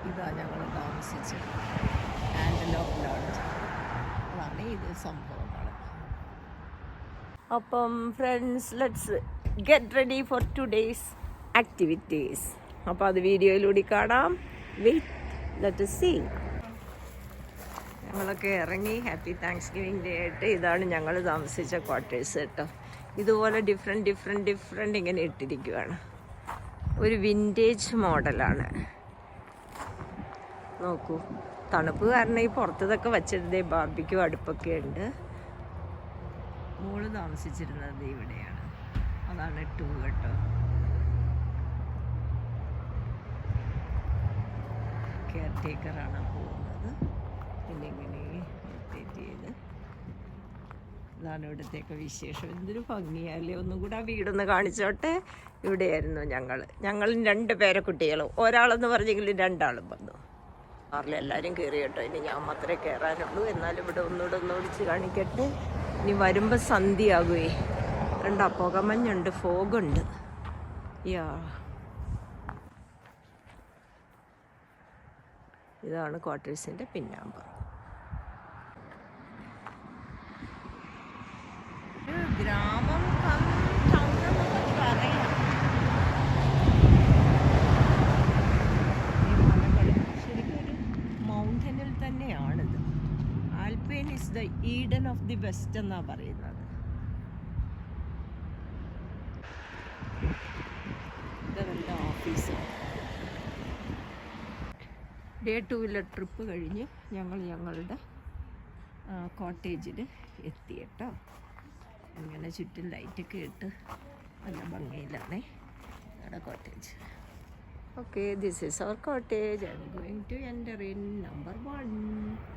ഇതാ ഞങ്ങൾ താമസിച്ച് ആൻഡലോപ്പ് ലോഡ്ജ്. അതാണ് ഇത് സംഭവങ്ങൾ. അപ്പം friends, let's get ready for today's activities. അപ്പോൾ അത് വീഡിയോയിലൂടെ കാണാം. Wait, let us see. ഞങ്ങളൊക്കെ ഇറങ്ങി. ഹാപ്പി താങ്ക്സ് ഗിവിംഗ് ഡേ ആയിട്ട് ഇതാണ് ഞങ്ങൾ താമസിച്ച ക്വാർട്ടേഴ്സ് കേട്ടോ. ഇതുപോലെ ഡിഫറെൻറ്റ് ഇങ്ങനെ ഇട്ടിരിക്കുകയാണ്. ഒരു വിൻറ്റേജ് മോഡലാണ്. നോക്കൂ, തണുപ്പ് കാരണം ഈ പുറത്തതൊക്കെ വച്ചിരുന്നേ ബാർബിക്യൂ അടുപ്പൊക്കെ ഉണ്ട്. മോള് താമസിച്ചിരുന്നത് ഇവിടെയാണ്. അതാണ് 2 കേട്ടോ. കെയർ ടേക്കറാണ് പോകുന്നത്. പിന്നെ ഇങ്ങനെ റൊട്ടേറ്റ് ചെയ്ത് ഇതാണ് ഇവിടത്തേക്ക് വിശേഷം. എന്തൊരു ഭംഗിയല്ലേ. ഒന്നും കൂടെ ആ വീടൊന്ന് കാണിച്ചോട്ടെ. ഇവിടെയായിരുന്നു ഞങ്ങളും 2 പേരക്കുട്ടികളും. ഒരാളെന്ന് പറഞ്ഞെങ്കിലും 2 ആളും വന്നു. എല്ലാവരും കയറി കേട്ടോ. ഇനി ഞാൻ മാത്രമേ കയറാനുള്ളൂ. എന്നാലും ഇവിടെ ഒന്നുകൂടെ ഓടിച്ച് കാണിക്കട്ടെ. ഇനി വരുമ്പോൾ സന്ധ്യയാകുവേ. കണ്ടാ, പുകമഞ്ഞുണ്ട്, ഫോഗുണ്ട്. യാ, ഇതാണ് ക്വാർട്ടേഴ്സിൻ്റെ പിന്നാമ്പുറം. ഒരു ഗ്രാമം ടൗൺ എന്നൊക്കെ പറയാം. ശരിക്കും ഒരു മൗണ്ടനിൽ തന്നെയാണിത്. Alpine is the Eden of the west എന്നാണ് പറയുന്നത്. ഇതെൻ്റെ ഓഫീസ്. ഡേ 2 ട്രിപ്പ് കഴിഞ്ഞ് ഞങ്ങളുടെ കോട്ടേജിൽ എത്തി കേട്ടോ. ഇങ്ങനെ ചുറ്റും ലൈറ്റൊക്കെ ഇട്ട് നല്ല ഭംഗിയിലാണേ ഞങ്ങളുടെ cottage. Okay, this is our cottage. I am going to enter in number 1.